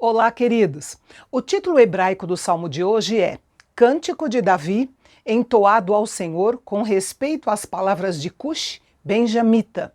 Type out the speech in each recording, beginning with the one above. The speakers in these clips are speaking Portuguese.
Olá, queridos! O título hebraico do salmo de hoje é Cântico de Davi, entoado ao Senhor com respeito às palavras de Cush, benjamita.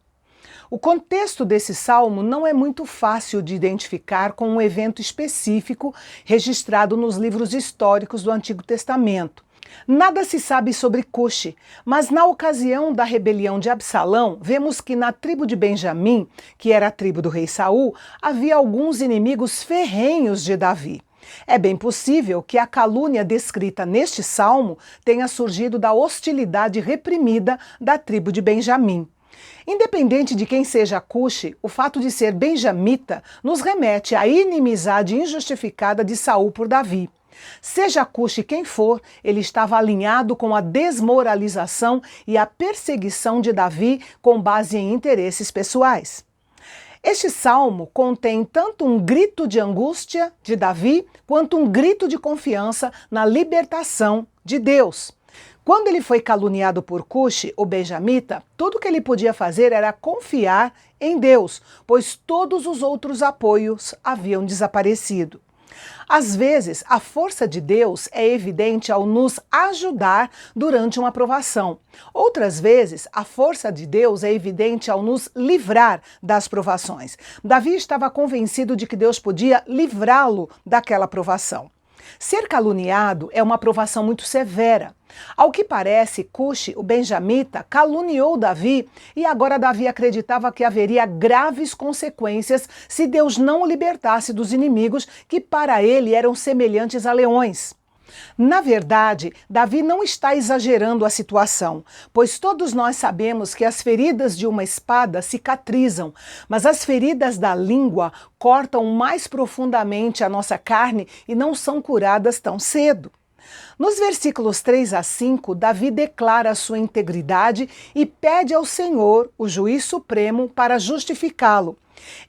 O contexto desse salmo não é muito fácil de identificar com um evento específico registrado nos livros históricos do Antigo Testamento. Nada se sabe sobre Cush, mas na ocasião da rebelião de Absalão, vemos que na tribo de Benjamim, que era a tribo do rei Saul, havia alguns inimigos ferrenhos de Davi. É bem possível que a calúnia descrita neste salmo tenha surgido da hostilidade reprimida da tribo de Benjamim. Independente de quem seja Cush, o fato de ser benjamita nos remete à inimizade injustificada de Saul por Davi. Seja Cush quem for, ele estava alinhado com a desmoralização e a perseguição de Davi com base em interesses pessoais. Este salmo contém tanto um grito de angústia de Davi, quanto um grito de confiança na libertação de Deus. Quando ele foi caluniado por Cush, o benjamita, tudo o que ele podia fazer era confiar em Deus, pois todos os outros apoios haviam desaparecido. Às vezes, a força de Deus é evidente ao nos ajudar durante uma provação. Outras vezes, a força de Deus é evidente ao nos livrar das provações. Davi estava convencido de que Deus podia livrá-lo daquela provação. Ser caluniado é uma provação muito severa. Ao que parece, Cush, o benjamita, caluniou Davi e agora Davi acreditava que haveria graves consequências se Deus não o libertasse dos inimigos que para ele eram semelhantes a leões. Na verdade, Davi não está exagerando a situação, pois todos nós sabemos que as feridas de uma espada cicatrizam, mas as feridas da língua cortam mais profundamente a nossa carne e não são curadas tão cedo. Nos versículos 3 a 5, Davi declara sua integridade e pede ao Senhor, o juiz supremo, para justificá-lo.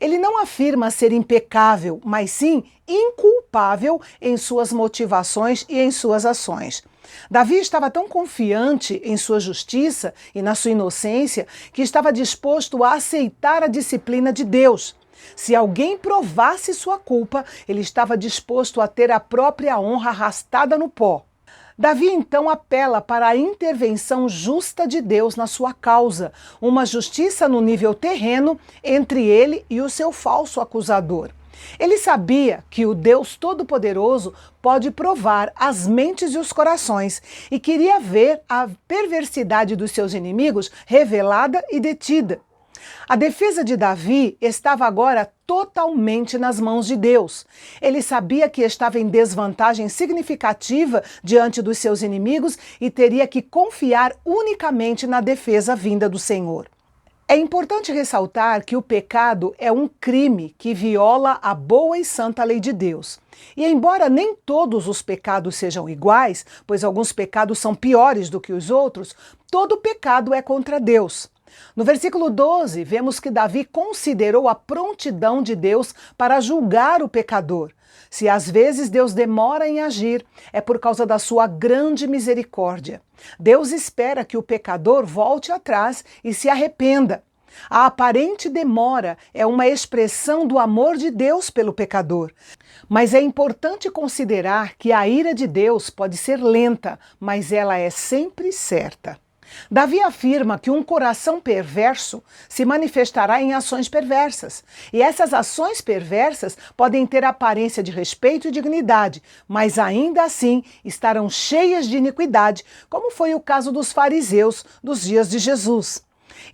Ele não afirma ser impecável, mas sim inculpável em suas motivações e em suas ações. Davi estava tão confiante em sua justiça e na sua inocência que estava disposto a aceitar a disciplina de Deus. Se alguém provasse sua culpa, ele estava disposto a ter a própria honra arrastada no pó. Davi então apela para a intervenção justa de Deus na sua causa, uma justiça no nível terreno entre ele e o seu falso acusador. Ele sabia que o Deus Todo-Poderoso pode provar as mentes e os corações e queria ver a perversidade dos seus inimigos revelada e detida. A defesa de Davi estava agora totalmente nas mãos de Deus. Ele sabia que estava em desvantagem significativa diante dos seus inimigos e teria que confiar unicamente na defesa vinda do Senhor. É importante ressaltar que o pecado é um crime que viola a boa e santa lei de Deus. E embora nem todos os pecados sejam iguais, pois alguns pecados são piores do que os outros, todo pecado é contra Deus. No versículo 12, vemos que Davi considerou a prontidão de Deus para julgar o pecador. Se às vezes Deus demora em agir, é por causa da sua grande misericórdia. Deus espera que o pecador volte atrás e se arrependa. A aparente demora é uma expressão do amor de Deus pelo pecador. Mas é importante considerar que a ira de Deus pode ser lenta, mas ela é sempre certa. Davi afirma que um coração perverso se manifestará em ações perversas. E essas ações perversas podem ter aparência de respeito e dignidade, mas ainda assim estarão cheias de iniquidade, como foi o caso dos fariseus dos dias de Jesus.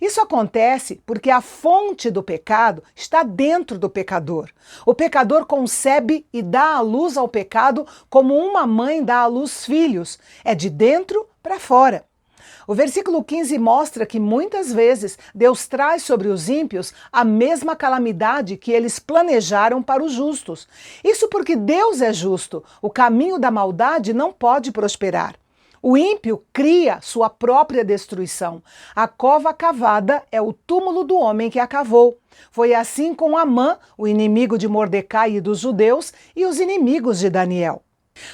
Isso acontece porque a fonte do pecado está dentro do pecador. O pecador concebe e dá à luz ao pecado como uma mãe dá à luz filhos. É de dentro para fora. O versículo 15 mostra que muitas vezes Deus traz sobre os ímpios a mesma calamidade que eles planejaram para os justos. Isso porque Deus é justo, o caminho da maldade não pode prosperar. O ímpio cria sua própria destruição. A cova cavada é o túmulo do homem que a cavou. Foi assim com Amã, o inimigo de Mordecai e dos judeus, e os inimigos de Daniel.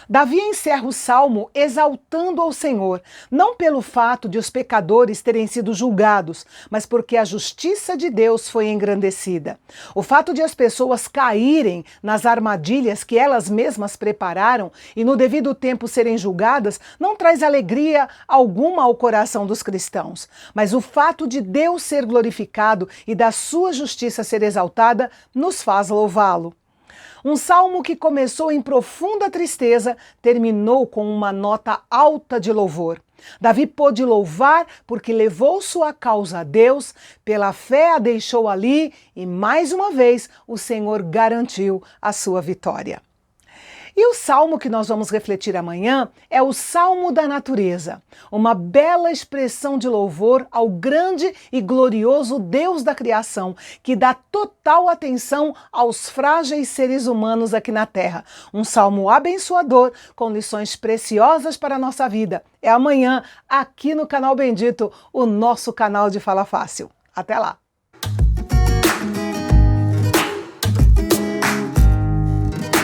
Davi encerra o salmo exaltando ao Senhor, não pelo fato de os pecadores terem sido julgados, mas porque a justiça de Deus foi engrandecida. O fato de as pessoas caírem nas armadilhas que elas mesmas prepararam e no devido tempo serem julgadas não traz alegria alguma ao coração dos cristãos, mas o fato de Deus ser glorificado e da sua justiça ser exaltada nos faz louvá-lo. Um salmo que começou em profunda tristeza, terminou com uma nota alta de louvor. Davi pôde louvar porque levou sua causa a Deus, pela fé a deixou ali e, mais uma vez, o Senhor garantiu a sua vitória. E o salmo que nós vamos refletir amanhã é o Salmo da Natureza, uma bela expressão de louvor ao grande e glorioso Deus da criação, que dá total atenção aos frágeis seres humanos aqui na Terra. Um salmo abençoador, com lições preciosas para a nossa vida. É amanhã, aqui no Canal Bendito, o nosso canal de Fala Fácil. Até lá!